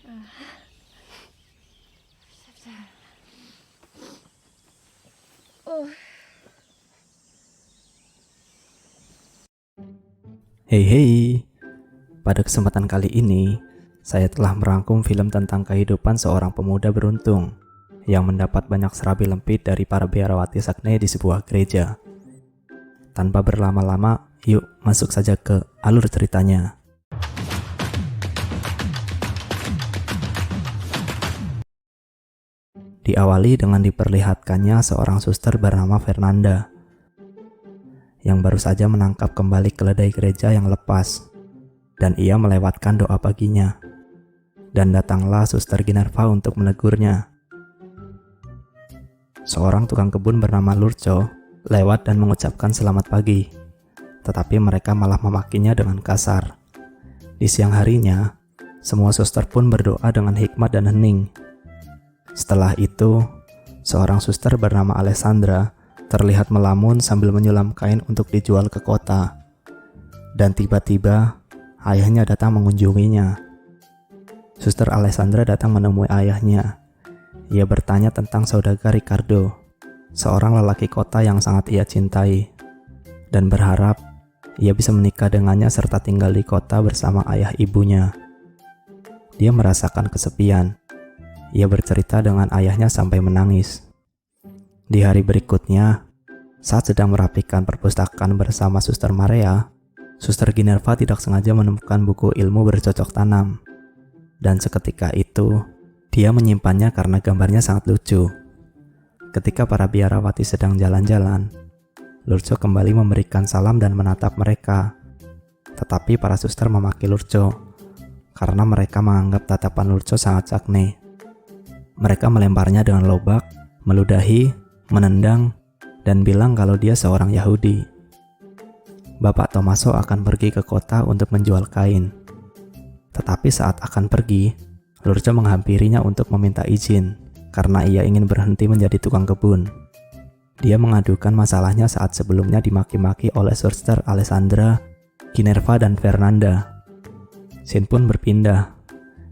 Hey hey, pada kesempatan kali ini, saya telah merangkum film tentang kehidupan seorang pemuda beruntung yang mendapat banyak serabi lempit dari para biarawati sakne di sebuah gereja. Tanpa berlama-lama, yuk masuk saja ke alur ceritanya. Diawali dengan diperlihatkannya seorang suster bernama Fernanda yang baru saja menangkap kembali keledai gereja yang lepas, dan ia melewatkan doa paginya. Dan datanglah suster Ginerva untuk menegurnya. Seorang tukang kebun bernama Lurco lewat dan mengucapkan selamat pagi, tetapi mereka malah memakinya dengan kasar. Di siang harinya, semua suster pun berdoa dengan hikmat dan hening. Setelah itu, seorang suster bernama Alessandra terlihat melamun sambil menyulam kain untuk dijual ke kota. Dan tiba-tiba, ayahnya datang mengunjunginya. Suster Alessandra datang menemui ayahnya. Ia bertanya tentang saudagar Ricardo, seorang lelaki kota yang sangat ia cintai, dan berharap ia bisa menikah dengannya serta tinggal di kota bersama ayah ibunya. Dia merasakan kesepian. Ia bercerita dengan ayahnya sampai menangis. Di hari berikutnya, saat sedang merapikan perpustakaan bersama Suster Maria, Suster Ginerva tidak sengaja menemukan buku ilmu bercocok tanam. Dan seketika itu, dia menyimpannya karena gambarnya sangat lucu. Ketika para biarawati sedang jalan-jalan, Lurco kembali memberikan salam dan menatap mereka. Tetapi para suster memaki Lurco, karena mereka menganggap tatapan Lurco sangat sakne. Mereka melemparnya dengan lobak, meludahi, menendang, dan bilang kalau dia seorang Yahudi. Bapak Tommaso akan pergi ke kota untuk menjual kain. Tetapi saat akan pergi, Lurco menghampirinya untuk meminta izin karena ia ingin berhenti menjadi tukang kebun. Dia mengadukan masalahnya saat sebelumnya dimaki-maki oleh Suster Alessandra, Ginerva, dan Fernanda. Scene pun berpindah,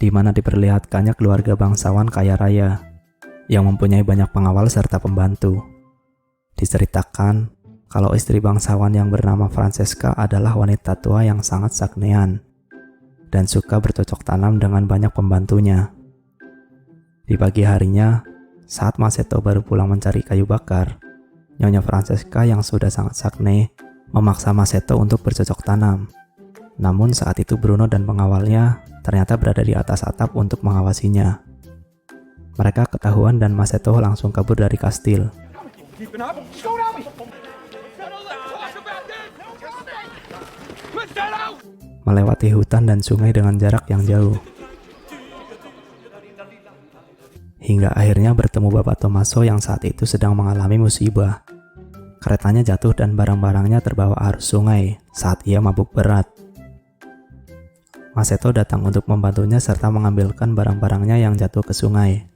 di mana diperlihatkannya keluarga bangsawan kaya raya yang mempunyai banyak pengawal serta pembantu. Diceritakan kalau istri bangsawan yang bernama Francesca adalah wanita tua yang sangat saknean dan suka bercocok tanam dengan banyak pembantunya. Di pagi harinya, saat Masetto baru pulang mencari kayu bakar, Nyonya Francesca yang sudah sangat sakne memaksa Masetto untuk bercocok tanam. Namun saat itu Bruno dan pengawalnya ternyata berada di atas atap untuk mengawasinya. Mereka ketahuan dan Masetto langsung kabur dari kastil. Melewati hutan dan sungai dengan jarak yang jauh. Hingga akhirnya bertemu Bapak Tommaso yang saat itu sedang mengalami musibah. Keretanya jatuh dan barang-barangnya terbawa arus sungai saat ia mabuk berat. Masetto datang untuk membantunya serta mengambilkan barang-barangnya yang jatuh ke sungai.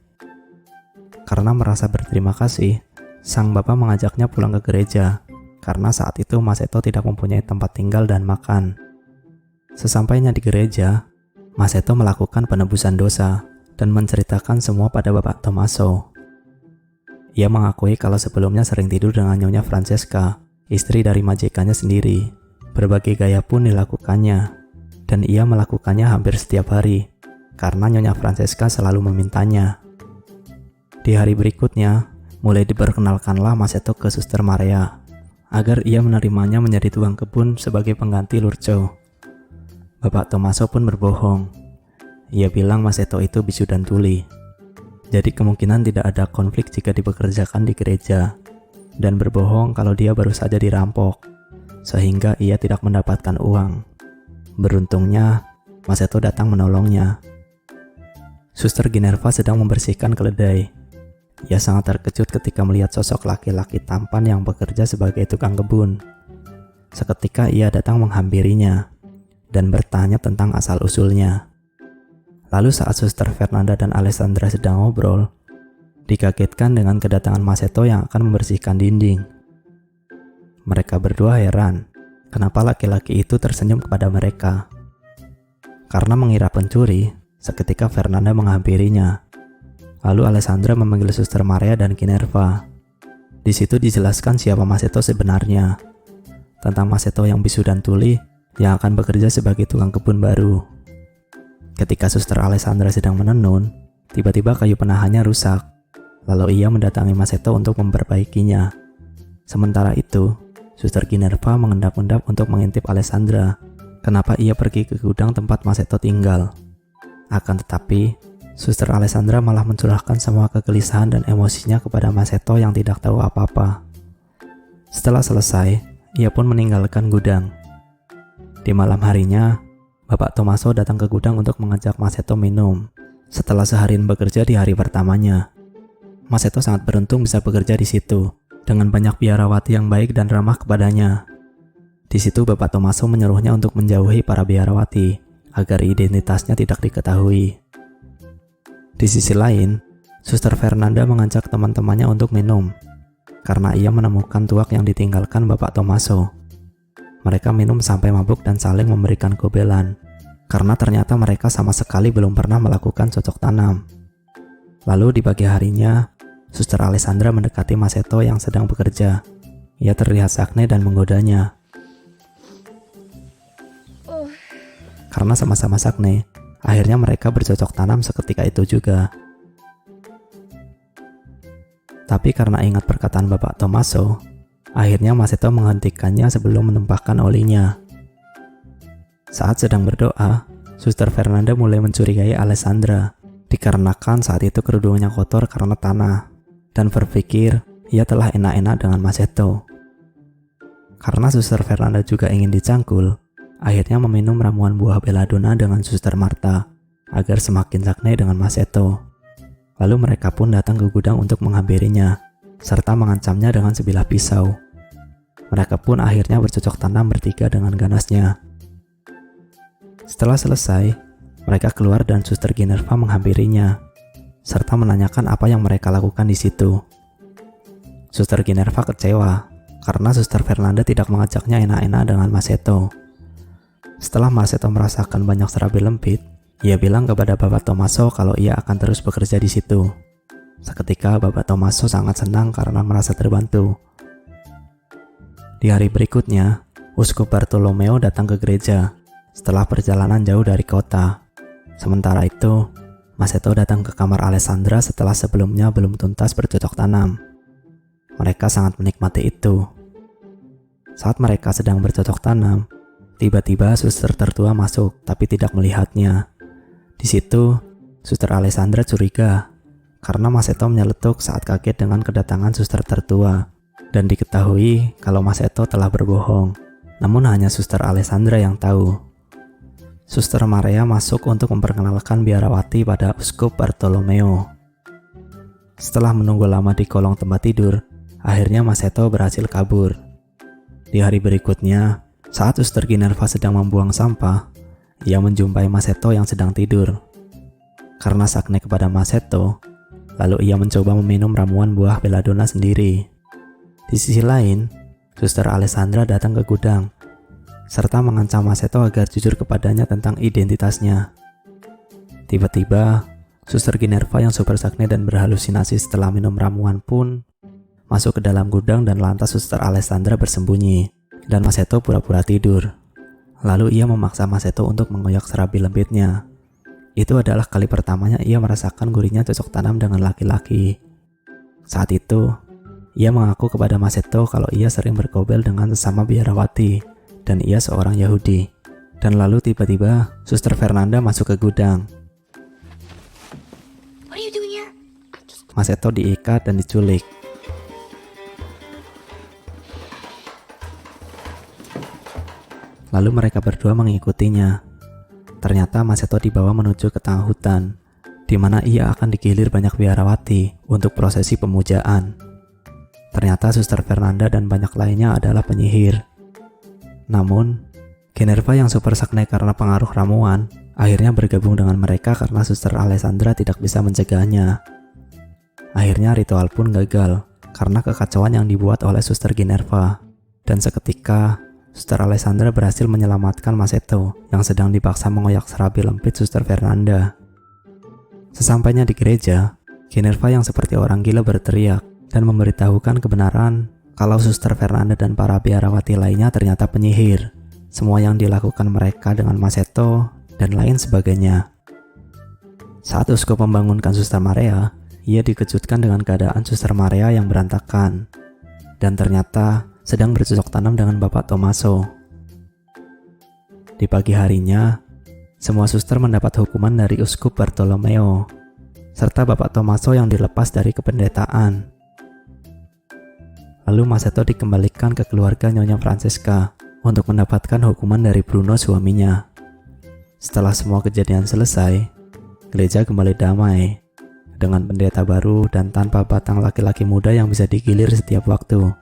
Karena merasa berterima kasih, sang bapak mengajaknya pulang ke gereja, karena saat itu Masetto tidak mempunyai tempat tinggal dan makan. Sesampainya di gereja, Masetto melakukan penebusan dosa dan menceritakan semua pada Bapak Tommaso. Ia mengakui kalau sebelumnya sering tidur dengan Nyonya Francesca, istri dari majikannya sendiri. Berbagai gaya pun dilakukannya, dan ia melakukannya hampir setiap hari, karena Nyonya Francesca selalu memintanya. Di hari berikutnya, mulai diperkenalkanlah Masetto ke Suster Maria, agar ia menerimanya menjadi tukang kebun sebagai pengganti Lurco. Bapak Tommaso pun berbohong. Ia bilang Masetto itu bisu dan tuli. Jadi kemungkinan tidak ada konflik jika dipekerjakan di gereja, dan berbohong kalau dia baru saja dirampok, sehingga ia tidak mendapatkan uang. Beruntungnya, Masetto datang menolongnya. Suster Ginerva sedang membersihkan keledai. Ia sangat terkejut ketika melihat sosok laki-laki tampan yang bekerja sebagai tukang kebun. Seketika ia datang menghampirinya dan bertanya tentang asal-usulnya. Lalu saat Suster Fernanda dan Alessandra sedang ngobrol, dikagetkan dengan kedatangan Masetto yang akan membersihkan dinding. Mereka berdua heran, kenapa laki-laki itu tersenyum kepada mereka. Karena mengira pencuri, seketika Fernanda menghampirinya. Lalu Alessandra memanggil Suster Maria dan Kinerva. Di situ dijelaskan siapa Masetto sebenarnya, tentang Masetto yang bisu dan tuli yang akan bekerja sebagai tukang kebun baru. Ketika Suster Alessandra sedang menenun, tiba-tiba kayu penahannya rusak. Lalu ia mendatangi Masetto untuk memperbaikinya. Sementara itu, Suster Kinerva mengendap-endap untuk mengintip Alessandra. Kenapa ia pergi ke gudang tempat Masetto tinggal? Akan tetapi, Suster Alessandra malah mencurahkan semua kegelisahan dan emosinya kepada Masetto yang tidak tahu apa-apa. Setelah selesai, ia pun meninggalkan gudang. Di malam harinya, Bapak Tommaso datang ke gudang untuk mengajak Masetto minum. Setelah seharian bekerja di hari pertamanya, Masetto sangat beruntung bisa bekerja di situ, dengan banyak biarawati yang baik dan ramah kepadanya. Di situ Bapak Tommaso menyuruhnya untuk menjauhi para biarawati, agar identitasnya tidak diketahui. Di sisi lain, Suster Fernanda mengajak teman-temannya untuk minum, karena ia menemukan tuak yang ditinggalkan Bapak Tommaso. Mereka minum sampai mabuk dan saling memberikan gobelan, karena ternyata mereka sama sekali belum pernah melakukan cocok tanam. Lalu di pagi harinya, Suster Alessandra mendekati Masetto yang sedang bekerja. Ia terlihat sakne dan menggodanya. Karena sama-sama sakne, akhirnya mereka bercocok tanam seketika itu juga. Tapi karena ingat perkataan Bapak Tommaso, akhirnya Masetto menghentikannya sebelum menumpahkan olinya. Saat sedang berdoa, Suster Fernanda mulai mencurigai Alessandra, dikarenakan saat itu kerudungnya kotor karena tanah, dan berpikir ia telah enak-enak dengan Masetto. Karena Suster Fernanda juga ingin dicangkul, akhirnya meminum ramuan buah belladonna dengan Suster Marta, agar semakin sakne dengan Masetto. Lalu mereka pun datang ke gudang untuk menghampirinya, serta mengancamnya dengan sebilah pisau. Mereka pun akhirnya bercocok tanam bertiga dengan ganasnya. Setelah selesai, mereka keluar dan Suster Kinerva menghampirinya, serta menanyakan apa yang mereka lakukan di situ. Suster Kinerva kecewa, karena Suster Fernanda tidak mengajaknya enak-enak dengan Masetto. Setelah Masetto merasakan banyak serabi lempit, ia bilang kepada Bapak Tommaso kalau ia akan terus bekerja di situ. Seketika Bapak Tommaso sangat senang karena merasa terbantu. Di hari berikutnya, Uskup Bartolomeo datang ke gereja setelah perjalanan jauh dari kota. Sementara itu, Masetto datang ke kamar Alessandra setelah sebelumnya belum tuntas bercocok tanam. Mereka sangat menikmati itu. Saat mereka sedang bercocok tanam, tiba-tiba suster tertua masuk tapi tidak melihatnya. Di situ, Suster Alessandra curiga karena Masetto menyeletuk saat kaget dengan kedatangan suster tertua. Dan diketahui kalau Masetto telah berbohong, namun hanya Suster Alessandra yang tahu. Suster Maria masuk untuk memperkenalkan biarawati pada Uskup Bartolomeo. Setelah menunggu lama di kolong tempat tidur, akhirnya Masetto berhasil kabur. Di hari berikutnya, saat Suster Kinerva sedang membuang sampah, ia menjumpai Masetto yang sedang tidur. Karena sakne kepada Masetto, lalu ia mencoba meminum ramuan buah belladonna sendiri. Di sisi lain, Suster Alessandra datang ke gudang, serta mengancam Masetto agar jujur kepadanya tentang identitasnya. Tiba-tiba, Suster Kinerva yang super sakne dan berhalusinasi setelah minum ramuan pun masuk ke dalam gudang dan lantas Suster Alessandra bersembunyi, dan Masetto pura-pura tidur. Lalu ia memaksa Masetto untuk mengoyak serabi lembitnya. Itu adalah kali pertamanya ia merasakan gurihnya cocok tanam dengan laki-laki. Saat itu, ia mengaku kepada Masetto kalau ia sering bergobel dengan sesama biarawati dan ia seorang Yahudi. Dan lalu tiba-tiba Suster Fernanda masuk ke gudang. What are you doing here? Masetto diikat dan diculik. Lalu mereka berdua mengikutinya. Ternyata Masetto dibawa menuju ke tengah hutan, di mana ia akan digilir banyak biarawati untuk prosesi pemujaan. Ternyata Suster Fernanda dan banyak lainnya adalah penyihir. Namun, Kinerva yang super sakne karena pengaruh ramuan, akhirnya bergabung dengan mereka karena Suster Alessandra tidak bisa mencegahnya. Akhirnya ritual pun gagal, karena kekacauan yang dibuat oleh Suster Kinerva. Dan seketika, Suster Alessandra berhasil menyelamatkan Masetto yang sedang dipaksa mengoyak serabi lempit Suster Fernanda. Sesampainya di gereja, Ginerva yang seperti orang gila berteriak dan memberitahukan kebenaran kalau Suster Fernanda dan para biarawati lainnya ternyata penyihir. Semua yang dilakukan mereka dengan Masetto dan lain sebagainya. Saat uskup membangunkan Suster Maria, ia dikejutkan dengan keadaan Suster Maria yang berantakan dan ternyata sedang bercocok tanam dengan Bapak Tommaso. Di pagi harinya, semua suster mendapat hukuman dari Uskup Bartolomeo, serta Bapak Tommaso yang dilepas dari kependetaan. Lalu Masetto dikembalikan ke keluarga Nyonya Francesca untuk mendapatkan hukuman dari Bruno suaminya. Setelah semua kejadian selesai, gereja kembali damai, dengan pendeta baru dan tanpa batang laki-laki muda yang bisa digilir setiap waktu.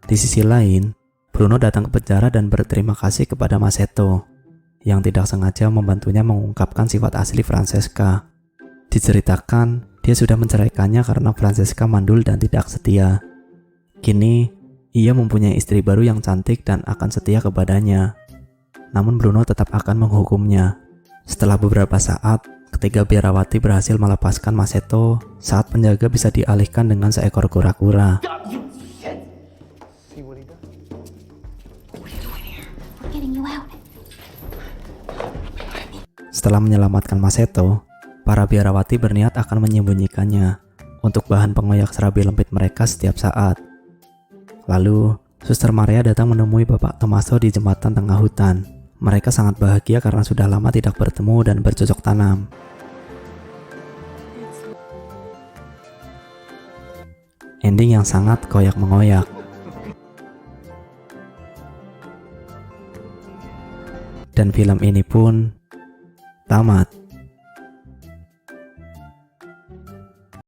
Di sisi lain, Bruno datang ke penjara dan berterima kasih kepada Masetto yang tidak sengaja membantunya mengungkapkan sifat asli Francesca. Diceritakan, dia sudah menceraikannya karena Francesca mandul dan tidak setia. Kini, ia mempunyai istri baru yang cantik dan akan setia kepadanya. Namun Bruno tetap akan menghukumnya. Setelah beberapa saat, ketiga biarawati berhasil melepaskan Masetto saat penjaga bisa dialihkan dengan seekor kura-kura. Setelah menyelamatkan Masetto, para biarawati berniat akan menyembunyikannya untuk bahan pengoyak serabi lempit mereka setiap saat. Lalu, Suster Maria datang menemui Bapak Tommaso di jembatan tengah hutan. Mereka sangat bahagia karena sudah lama tidak bertemu dan bercocok tanam. Ending yang sangat koyak-mengoyak. Dan film ini pun tamat.